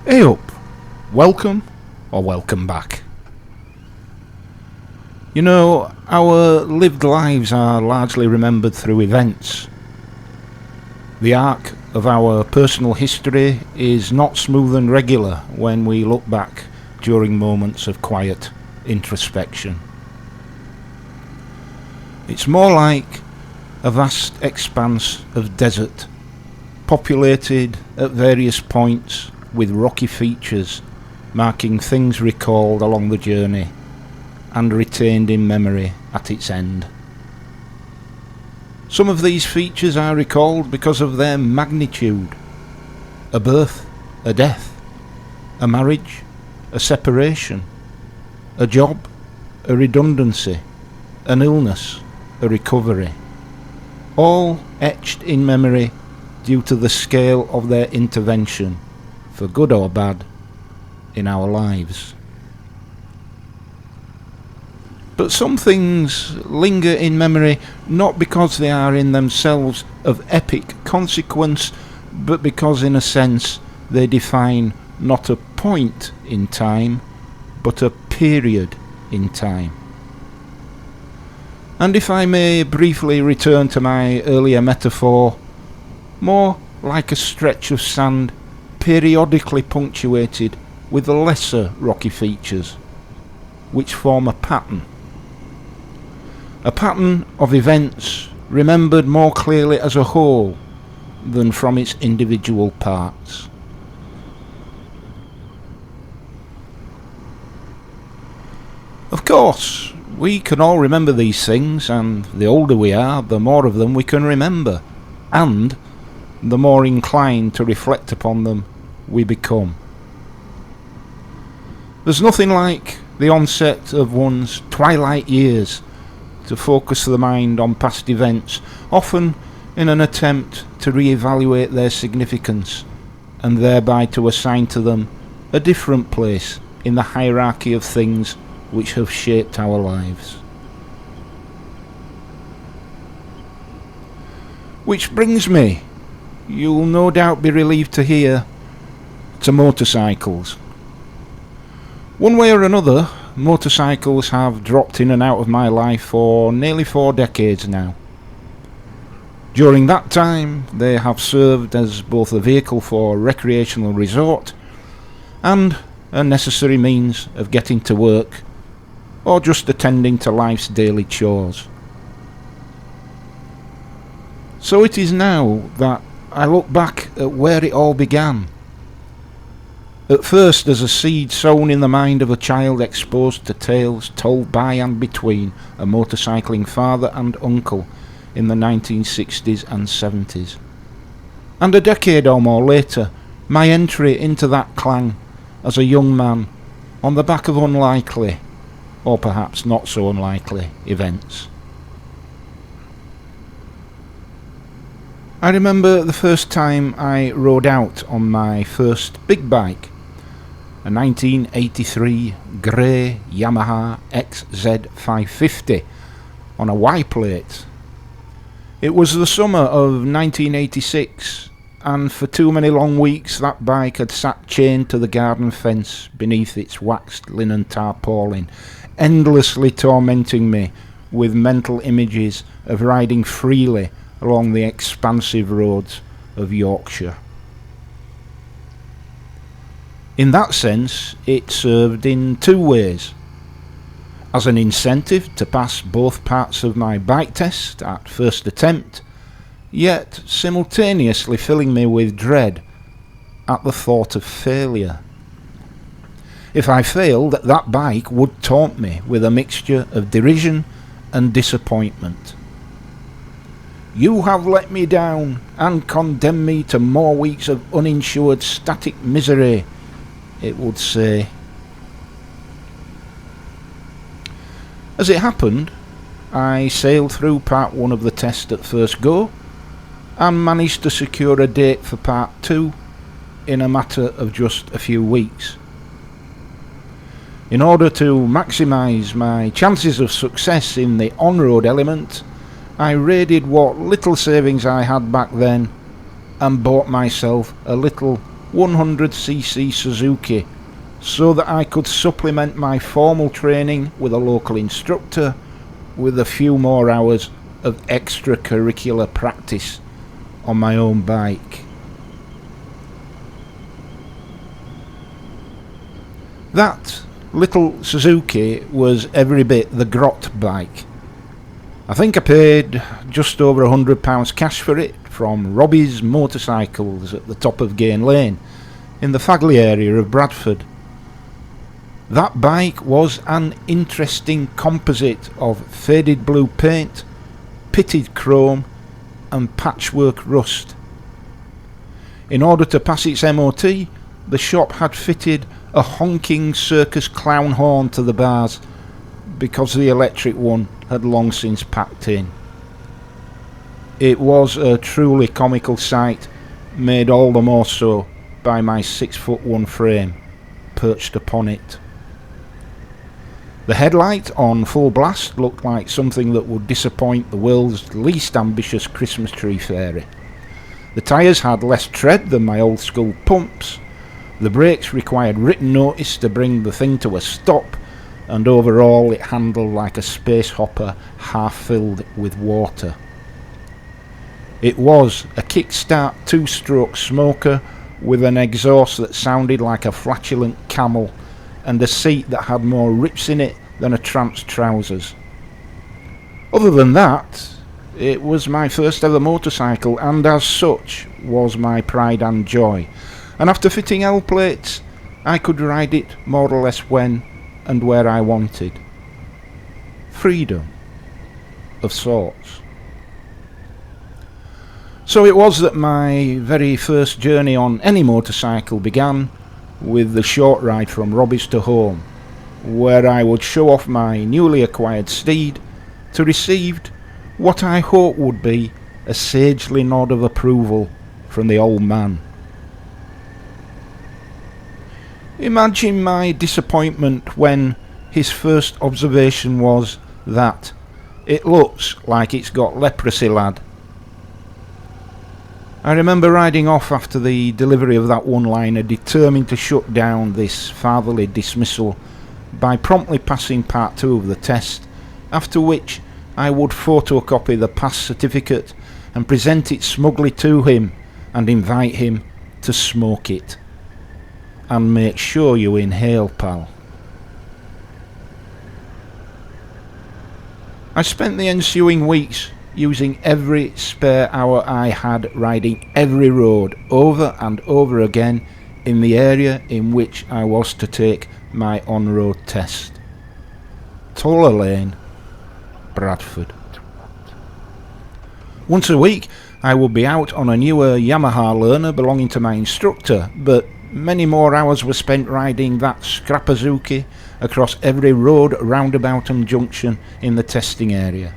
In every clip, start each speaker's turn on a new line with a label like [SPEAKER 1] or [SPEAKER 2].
[SPEAKER 1] Hey up, welcome or welcome back. You know, our lived lives are largely remembered through events. The arc of our personal history is not smooth and regular when we look back during moments of quiet introspection. It's more like a vast expanse of desert, populated at various points with rocky features marking things recalled along the journey and retained in memory at its end. Some of these features are recalled because of their magnitude: a birth, a death, a marriage, a separation, a job, a redundancy, an illness, a recovery, all etched in memory due to the scale of their intervention, for good or bad, in our lives. But some things linger in memory not because they are in themselves of epic consequence, but because in a sense they define not a point in time, but a period in time. And if I may briefly return to my earlier metaphor, more like a stretch of sand periodically punctuated with the lesser rocky features, which form a pattern of events remembered more clearly as a whole than from its individual parts. Of course, we can all remember these things, and the older we are, the more of them we can remember, and the more inclined to reflect upon them we become. There's nothing like the onset of one's twilight years to focus the mind on past events, often in an attempt to re-evaluate their significance and thereby to assign to them a different place in the hierarchy of things which have shaped our lives. Which brings me, you'll no doubt be relieved to hear, to motorcycles. One way or another, motorcycles have dropped in and out of my life for nearly 4 decades now. During that time, they have served as both a vehicle for recreational resort and a necessary means of getting to work or just attending to life's daily chores. So it is now that I look back at where it all began. At first as a seed sown in the mind of a child exposed to tales told by and between a motorcycling father and uncle in the 1960s and 70s. And a decade or more later, my entry into that clan as a young man on the back of unlikely, or perhaps not so unlikely, events. I remember the first time I rode out on my first big bike, a 1983 grey Yamaha XZ550 on a Y-plate. It was the summer of 1986, and for too many long weeks that bike had sat chained to the garden fence beneath its waxed linen tarpaulin, endlessly tormenting me with mental images of riding freely along the expansive roads of Yorkshire. In that sense, it served in 2 ways. As an incentive to pass both parts of my bike test at first attempt, yet simultaneously filling me with dread at the thought of failure. If I failed, that bike would taunt me with a mixture of derision and disappointment. "You have let me down and condemned me to more weeks of uninsured static misery," it would say. As it happened, I sailed through part 1 of the test at first go and managed to secure a date for part 2 in a matter of just a few weeks. In order to maximise my chances of success in the on-road element, I raided what little savings I had back then and bought myself a little 100cc Suzuki so that I could supplement my formal training with a local instructor with a few more hours of extracurricular practice on my own bike. That little Suzuki was every bit the grot bike. I think I paid just over £100 cash for it from Robbie's Motorcycles at the top of Gain Lane in the Fagley area of Bradford. That bike was an interesting composite of faded blue paint, pitted chrome and patchwork rust. In order to pass its MOT, the shop had fitted a honking circus clown horn to the bars because the electric one had long since packed in. It was a truly comical sight, made all the more so by my 6'1" frame perched upon it. The headlight on full blast looked like something that would disappoint the world's least ambitious Christmas tree fairy. The tyres had less tread than my old school pumps. The brakes required written notice to bring the thing to a stop, and overall it handled like a space hopper half filled with water. It was a kickstart two-stroke smoker with an exhaust that sounded like a flatulent camel and a seat that had more rips in it than a tramp's trousers. Other than that, it was my first ever motorcycle, and as such was my pride and joy. And after fitting L plates, I could ride it more or less when and where I wanted. Freedom, of sorts. So it was that my very first journey on any motorcycle began with the short ride from Robbie's to home, where I would show off my newly acquired steed to receive what I hoped would be a sagely nod of approval from the old man. Imagine my disappointment when his first observation was that "it looks like it's got leprosy, lad." I remember riding off after the delivery of that one-liner, determined to shut down this fatherly dismissal by promptly passing part 2 of the test, after which I would photocopy the pass certificate and present it smugly to him and invite him to smoke it. And make sure you inhale, pal. I spent the ensuing weeks using every spare hour I had riding every road over and over again in the area in which I was to take my on-road test. Toller Lane, Bradford. Once a week I would be out on a newer Yamaha learner belonging to my instructor, but many more hours were spent riding that Scrapazuki across every road, roundabout and junction in the testing area.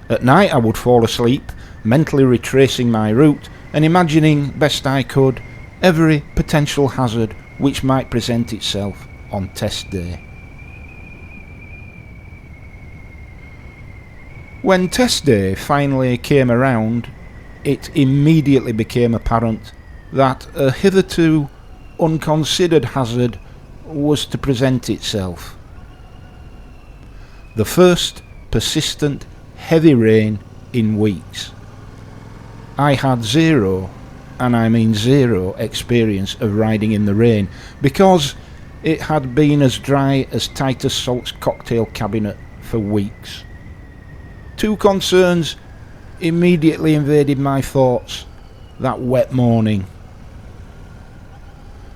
[SPEAKER 1] At night I would fall asleep, mentally retracing my route and imagining best I could every potential hazard which might present itself on test day. When test day finally came around, it immediately became apparent that a hitherto unconsidered hazard was to present itself. The first persistent heavy rain in weeks. I had zero, and I mean zero, experience of riding in the rain because it had been as dry as Titus Salt's cocktail cabinet for weeks. 2 concerns immediately invaded my thoughts that wet morning.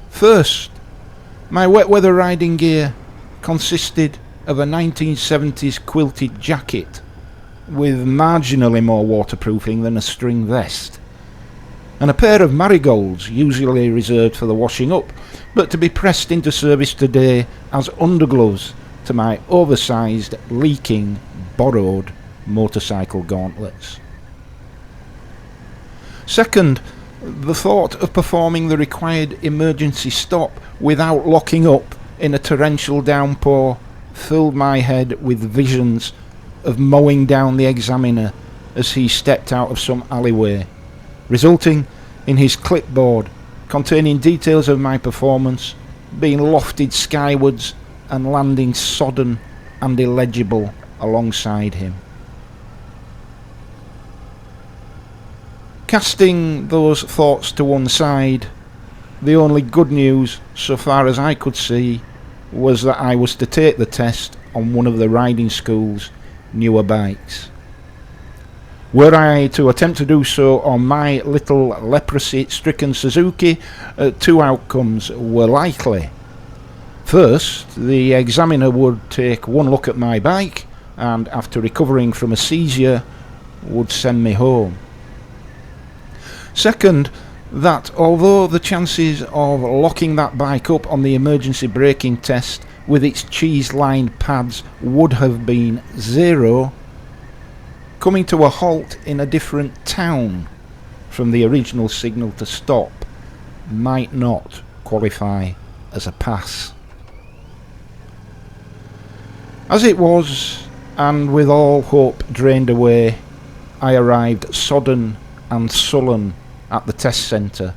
[SPEAKER 1] First, my wet weather riding gear consisted of a 1970s quilted jacket with marginally more waterproofing than a string vest, and a pair of marigolds usually reserved for the washing up, but to be pressed into service today as undergloves to my oversized, leaking, borrowed motorcycle gauntlets. Second, the thought of performing the required emergency stop without locking up in a torrential downpour filled my head with visions of mowing down the examiner as he stepped out of some alleyway, resulting in his clipboard containing details of my performance, being lofted skywards and landing sodden and illegible alongside him. Casting those thoughts to one side, the only good news, so far as I could see, was that I was to take the test on one of the riding school's newer bikes. Were I to attempt to do so on my little leprosy-stricken Suzuki, two outcomes were likely. First, the examiner would take one look at my bike and, after recovering from a seizure, would send me home. Second, that although the chances of locking that bike up on the emergency braking test with its cheese-lined pads would have been zero, coming to a halt in a different town from the original signal to stop might not qualify as a pass. As it was, and with all hope drained away, I arrived sodden and sullen at the test centre,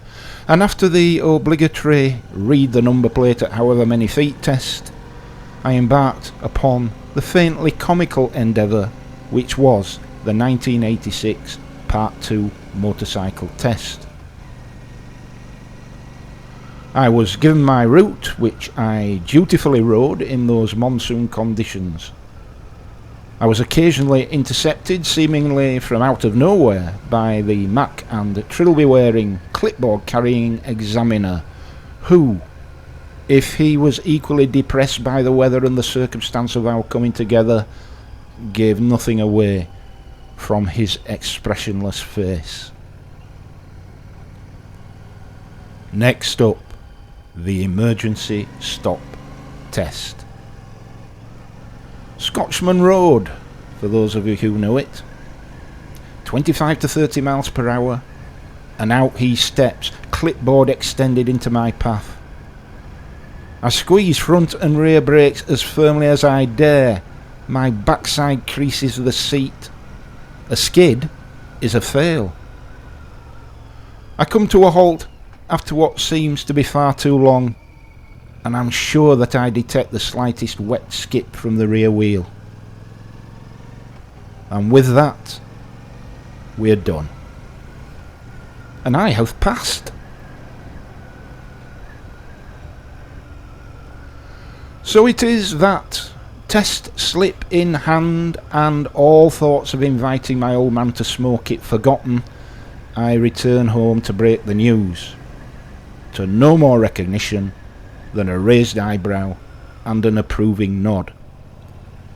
[SPEAKER 1] and after the obligatory read the number plate at however many feet test, I embarked upon the faintly comical endeavour which was the 1986 Part 2 motorcycle test. I was given my route, which I dutifully rode in those monsoon conditions. I was occasionally intercepted, seemingly from out of nowhere, by the Mac and Trilby-wearing, clipboard-carrying examiner, who, if he was equally depressed by the weather and the circumstance of our coming together, gave nothing away from his expressionless face. Next up, the emergency stop test. Scotchman Road, for those of you who know it. 25 to 30 miles per hour, and out he steps, clipboard extended into my path. I squeeze front and rear brakes as firmly as I dare. My backside creases the seat. A skid is a fail. I come to a halt after what seems to be far too long, and I'm sure that I detect the slightest wet skip from the rear wheel. And with that, we're done. And I have passed. So it is that, test slip in hand and all thoughts of inviting my old man to smoke it forgotten, I return home to break the news. To no more recognition than a raised eyebrow and an approving nod.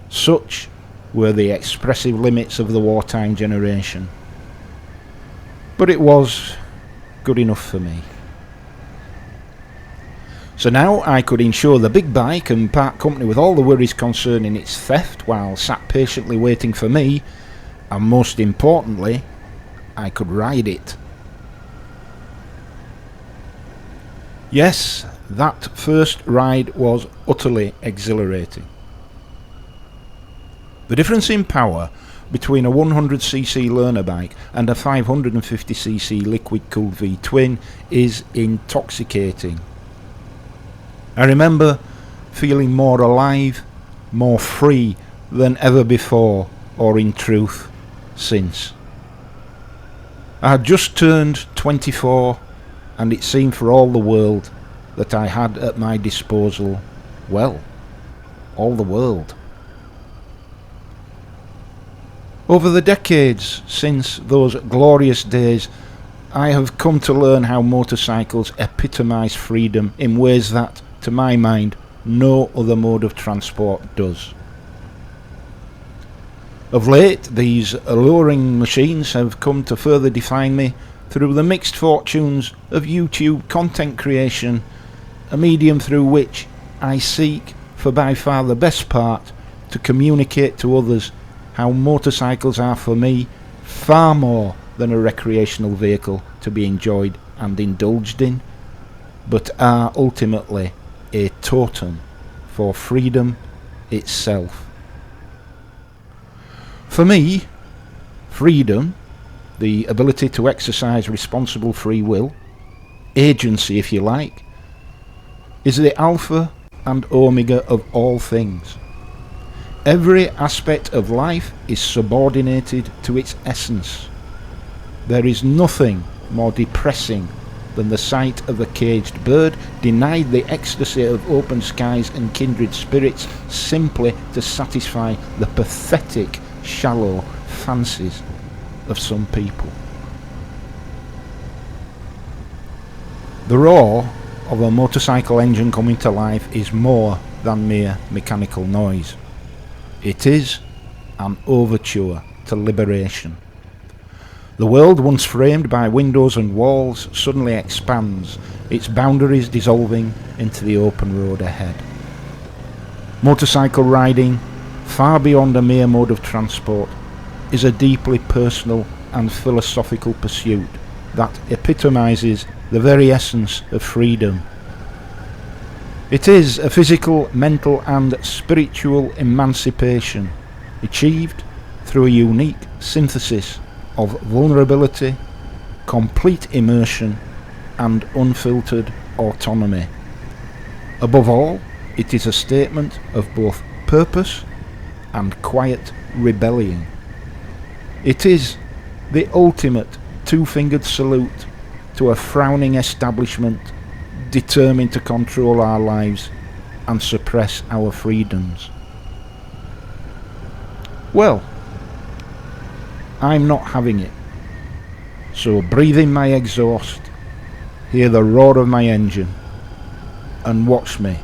[SPEAKER 1] Such were the expressive limits of the wartime generation. But it was good enough for me. So now I could insure the big bike and part company with all the worries concerning its theft while sat patiently waiting for me, and most importantly, I could ride it. Yes, that first ride was utterly exhilarating. The difference in power between a 100cc learner bike and a 550cc liquid-cooled V-twin is intoxicating. I remember feeling more alive, more free than ever before, or in truth, since. I had just turned 24, and it seemed for all the world that I had at my disposal, well, all the world. Over the decades since those glorious days, I have come to learn how motorcycles epitomise freedom in ways that, to my mind, no other mode of transport does. Of late, these alluring machines have come to further define me through the mixed fortunes of YouTube content creation, a medium through which I seek, for by far the best part, to communicate to others how motorcycles are for me far more than a recreational vehicle to be enjoyed and indulged in, but are ultimately a totem for freedom itself. For me, freedom, the ability to exercise responsible free will, agency if you like, is the alpha and omega of all things. Every aspect of life is subordinated to its essence. There is nothing more depressing than the sight of a caged bird denied the ecstasy of open skies and kindred spirits simply to satisfy the pathetic, shallow fancies of some people. The roar of a motorcycle engine coming to life is more than mere mechanical noise. It is an overture to liberation. The world once framed by windows and walls suddenly expands, its boundaries dissolving into the open road ahead. Motorcycle riding, far beyond a mere mode of transport, is a deeply personal and philosophical pursuit that epitomizes the very essence of freedom. It is a physical, mental and spiritual emancipation achieved through a unique synthesis of vulnerability, complete immersion and unfiltered autonomy. Above all, it is a statement of both purpose and quiet rebellion. It is the ultimate two-fingered salute to a frowning establishment determined to control our lives and suppress our freedoms. Well, I'm not having it. So breathe in my exhaust, hear the roar of my engine, and watch me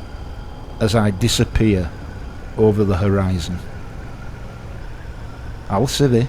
[SPEAKER 1] as I disappear over the horizon. I'll see thee.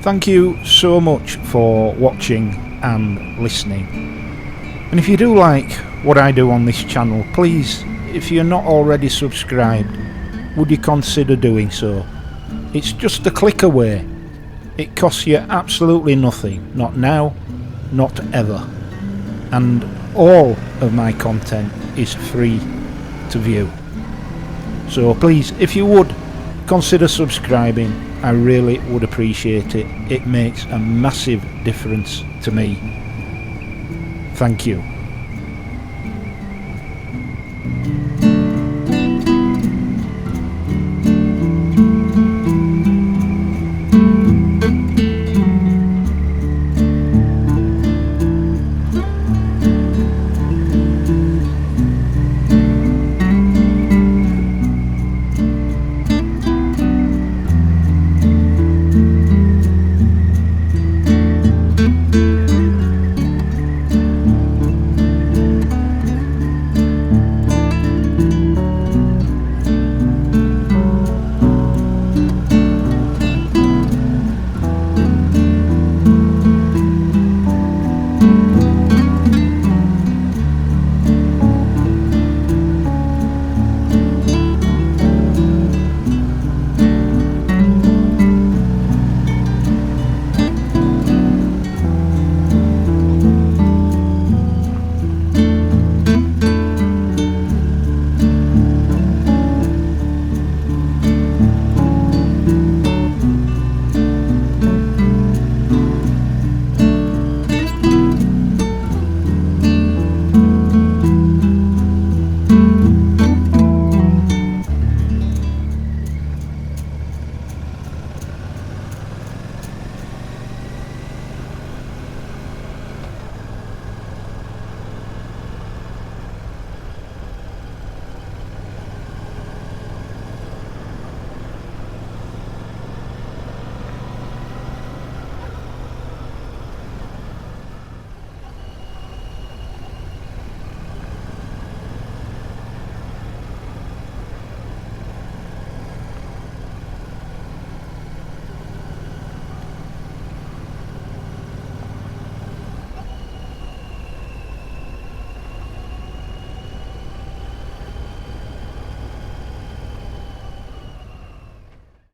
[SPEAKER 1] Thank you so much for watching and listening. And if you do like what I do on this channel, please, if you're not already subscribed, would you consider doing so? It's just a click away. It costs you absolutely nothing. Not now, not ever. And all of my content is free to view. So please, if you would, consider subscribing. I really would appreciate it. It makes a massive difference to me. Thank you.